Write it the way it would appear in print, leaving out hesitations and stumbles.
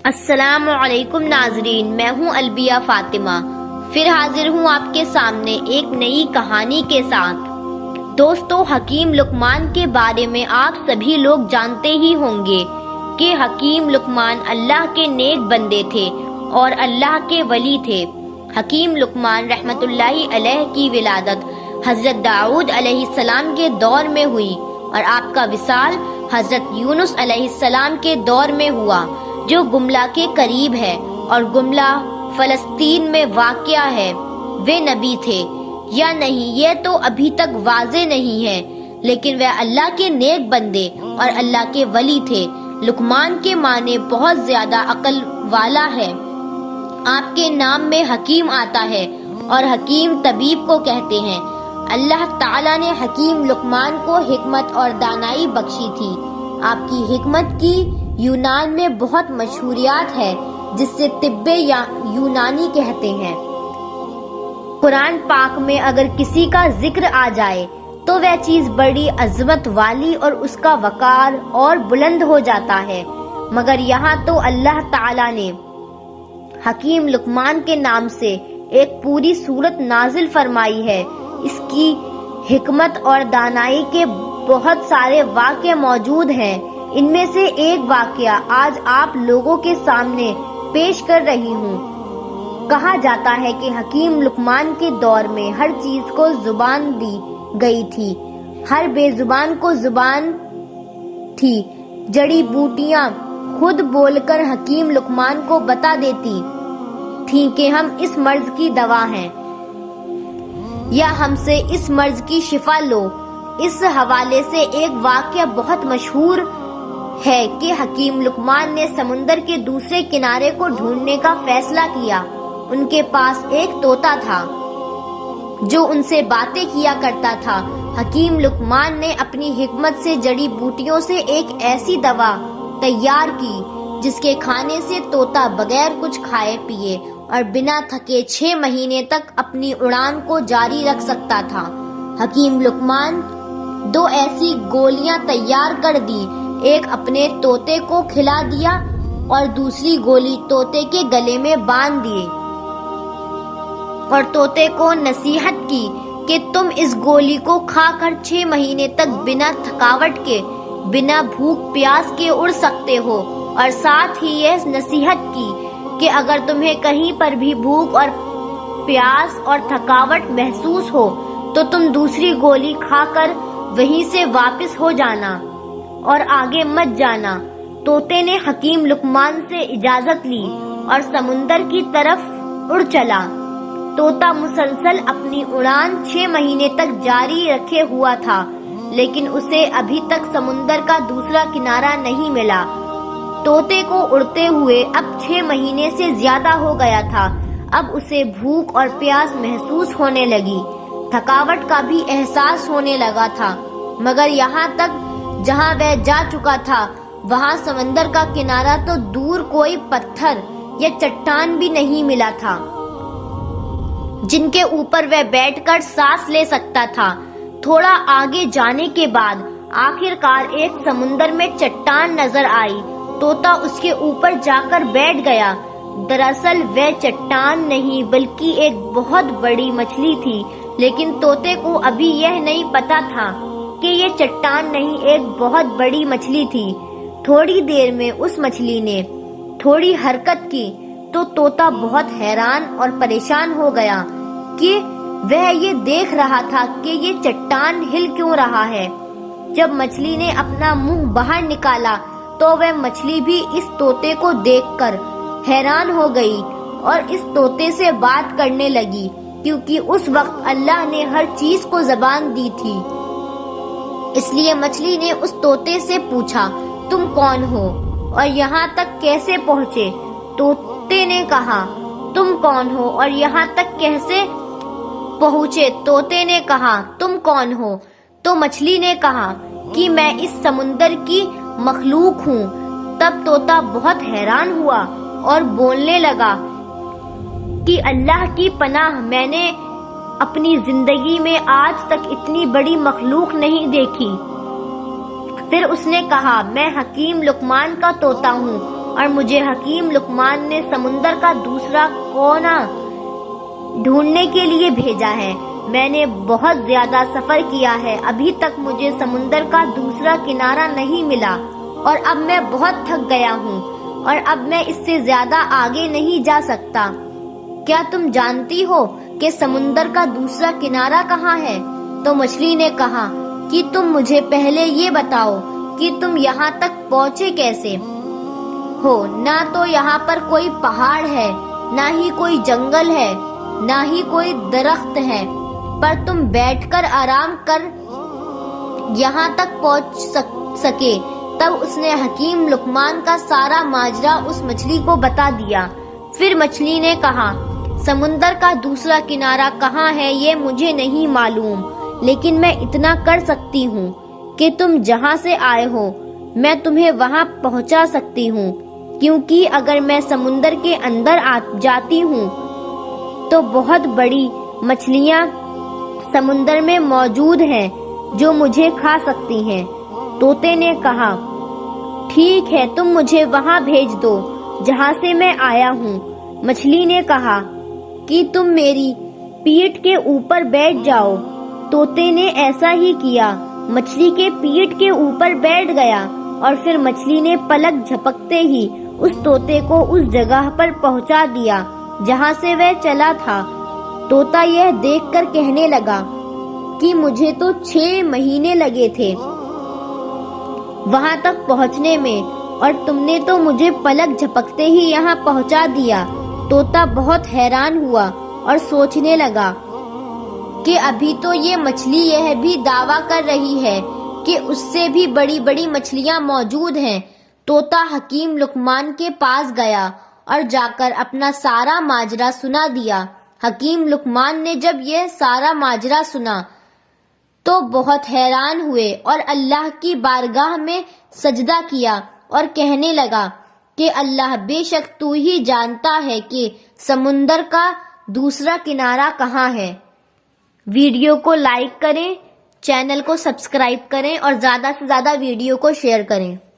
السلام علیکم ناظرین، میں ہوں البیہ فاطمہ، پھر حاضر ہوں آپ کے سامنے ایک نئی کہانی کے ساتھ۔ دوستو، حکیم لقمان کے بارے میں آپ سبھی لوگ جانتے ہی ہوں گے کہ حکیم لقمان اللہ کے نیک بندے تھے اور اللہ کے ولی تھے۔ حکیم لقمان رحمت اللہ علیہ کی ولادت حضرت داؤد علیہ السلام کے دور میں ہوئی اور آپ کا وصال حضرت یونس علیہ السلام کے دور میں ہوا، جو گملہ کے قریب ہے اور گملہ فلسطین میں واقع ہے۔ وہ نبی تھے یا نہیں یہ تو ابھی تک واضح نہیں ہے، لیکن وہ اللہ کے نیک بندے اور اللہ کے ولی تھے۔ لقمان کے معنی بہت زیادہ عقل والا ہے۔ آپ کے نام میں حکیم آتا ہے اور حکیم طبیب کو کہتے ہیں۔ اللہ تعالیٰ نے حکیم لقمان کو حکمت اور دانائی بخشی تھی۔ آپ کی حکمت کی یونان میں بہت مشہوریات ہے، جس سے طب یونانی کہتے ہیں۔ قرآن پاک میں اگر کسی کا ذکر آ جائے تو وہ چیز بڑی عظمت والی اور اس کا وقار اور بلند ہو جاتا ہے، مگر یہاں تو اللہ تعالیٰ نے حکیم لقمان کے نام سے ایک پوری سورت نازل فرمائی ہے۔ اس کی حکمت اور دانائی کے بہت سارے واقعے موجود ہیں۔ ان میں سے ایک واقعہ آج آپ لوگوں کے سامنے پیش کر رہی ہوں۔ کہا جاتا ہے کہ حکیم لقمان کے دور میں ہر چیز کو زبان دی گئی تھی، ہر بے زبان کو زبان تھی۔ جڑی بوٹیاں خود بول کر حکیم لقمان کو بتا دیتی تھیں کہ ہم اس مرض کی دوا ہیں یا ہم سے اس مرض کی شفا لو۔ اس حوالے سے ایک واقعہ بہت مشہور ہے کہ حکیم لقمان نے سمندر کے دوسرے کنارے کو ڈھونڈنے کا فیصلہ کیا۔ ان کے پاس ایک طوطا تھا جو ان سے باتیں کیا کرتا تھا۔ حکیم لقمان نے اپنی حکمت سے جڑی بوٹیوں سے ایک ایسی دوا تیار کی جس کے کھانے سے طوطا بغیر کچھ کھائے پیے اور بنا تھکے 6 مہینے تک اپنی اڑان کو جاری رکھ سکتا تھا۔ حکیم لقمان 2 ایسی گولیاں تیار کر دی، ایک اپنے طوطے کو کھلا دیا اور دوسری گولی طوطے کے گلے میں باندھ دی اور طوطے کو نصیحت کی کہ تم اس گولی کو کھا کر 6 مہینے تک بنا تھکاوٹ کے، بنا بھوک پیاس کے اڑ سکتے ہو، اور ساتھ ہی یہ نصیحت کی کہ اگر تمہیں کہیں پر بھی بھوک اور پیاس اور تھکاوٹ محسوس ہو تو تم دوسری گولی کھا کر وہیں سے واپس ہو جانا اور آگے مت جانا۔ طوطے نے حکیم لقمان سے اجازت لی اور سمندر کی طرف اڑ چلا۔ طوطا مسلسل اپنی اڑان 6 مہینے تک جاری رکھے ہوا تھا، لیکن اسے ابھی تک سمندر کا دوسرا کنارہ نہیں ملا۔ طوطے کو اڑتے ہوئے اب 6 مہینے سے زیادہ ہو گیا تھا۔ اب اسے بھوک اور پیاس محسوس ہونے لگی، تھکاوٹ کا بھی احساس ہونے لگا تھا، مگر یہاں تک جہاں وہ جا چکا تھا وہاں سمندر کا کنارہ تو دور کوئی پتھر یا چٹان بھی نہیں ملا تھا جن کے اوپر وہ بیٹھ کر سانس لے سکتا تھا۔ تھوڑا آگے جانے کے بعد آخرکار ایک سمندر میں چٹان نظر آئی۔ طوطا اس کے اوپر جا کر بیٹھ گیا۔ دراصل وہ چٹان نہیں بلکہ ایک بہت بڑی مچھلی تھی، لیکن طوطے کو ابھی یہ نہیں پتا تھا کہ یہ چٹان نہیں ایک بہت بڑی مچھلی تھی۔ تھوڑی دیر میں اس مچھلی نے تھوڑی حرکت کی تو طوطا بہت حیران اور پریشان ہو گیا کہ وہ یہ دیکھ رہا تھا کہ یہ چٹان ہل کیوں رہا ہے۔ جب مچھلی نے اپنا منہ باہر نکالا تو وہ مچھلی بھی اس طوطے کو دیکھ کر حیران ہو گئی اور اس طوطے سے بات کرنے لگی، کیونکہ اس وقت اللہ نے ہر چیز کو زبان دی تھی۔ اس لیے مچھلی نے اس طوطے سے پوچھا، تم کون ہو اور یہاں تک کیسے پہنچے؟ طوطے نے کہا، تم کون ہو اور یہاں تک کیسے پہنچے؟ طوطے نے کہا، تم کون ہو؟ تو مچھلی نے کہا کہ میں اس سمندر کی مخلوق ہوں۔ تب طوطا بہت حیران ہوا اور بولنے لگا کہ اللہ کی پناہ، میں نے اپنی زندگی میں آج تک اتنی بڑی مخلوق نہیں دیکھی۔ پھر اس نے کہا، میں حکیم لقمان کا طوطا ہوں اور مجھے حکیم لقمان نے سمندر کا دوسرا کونا ڈھونڈنے کے لیے بھیجا ہے۔ میں نے بہت زیادہ سفر کیا ہے، ابھی تک مجھے سمندر کا دوسرا کنارہ نہیں ملا، اور اب میں بہت تھک گیا ہوں اور اب میں اس سے زیادہ آگے نہیں جا سکتا۔ کیا تم جانتی ہو کہ سمندر کا دوسرا کنارہ کہاں ہے؟ تو مچھلی نے کہا کہ تم مجھے پہلے یہ بتاؤ کہ تم یہاں تک پہنچے کیسے ہو؟ نہ تو یہاں پر کوئی پہاڑ ہے، نہ ہی کوئی جنگل ہے، نہ ہی کوئی درخت ہے، پر تم بیٹھ کر آرام کر یہاں تک پہنچ سکے۔ تب اس نے حکیم لقمان کا سارا ماجرا اس مچھلی کو بتا دیا۔ پھر مچھلی نے کہا، سمندر کا دوسرا کنارہ کہاں ہے یہ مجھے نہیں معلوم، لیکن میں اتنا کر سکتی ہوں کہ تم جہاں سے آئے ہو میں تمہیں وہاں پہنچا سکتی ہوں، کیونکہ اگر میں سمندر کے اندر جاتی ہوں تو بہت بڑی مچھلیاں سمندر میں موجود ہیں جو مجھے کھا سکتی ہیں۔ طوطے نے کہا، ٹھیک ہے، تم مجھے وہاں بھیج دو جہاں سے میں آیا ہوں۔ مچھلی نے کہا کہ تم میری پیٹھ کے اوپر بیٹھ جاؤ۔ طوطے نے ایسا ہی کیا، مچھلی کے پیٹھ کے اوپر بیٹھ گیا، اور پھر مچھلی نے پلک جھپکتے ہی اس طوطے کو اس جگہ پر پہنچا دیا جہاں سے وہ چلا تھا۔ طوطا یہ دیکھ کر کہنے لگا کہ مجھے تو 6 مہینے لگے تھے وہاں تک پہنچنے میں، اور تم نے تو مجھے پلک جھپکتے ہی یہاں پہنچا دیا۔ طوطا بہت حیران ہوا اور سوچنے لگا کہ ابھی تو یہ مچھلی یہ بھی دعویٰ کر رہی ہے کہ اس سے بھی بڑی بڑی مچھلیاں موجود ہیں۔ طوطا حکیم لقمان کے پاس گیا اور جا کر اپنا سارا ماجرا سنا دیا۔ حکیم لقمان نے جب یہ سارا ماجرا سنا تو بہت حیران ہوئے اور اللہ کی بارگاہ میں سجدہ کیا اور کہنے لگا کہ اللہ، بے شک تو ہی جانتا ہے کہ سمندر کا دوسرا کنارہ کہاں ہے۔ ویڈیو کو لائک کریں، چینل کو سبسکرائب کریں اور زیادہ سے زیادہ ویڈیو کو شیئر کریں۔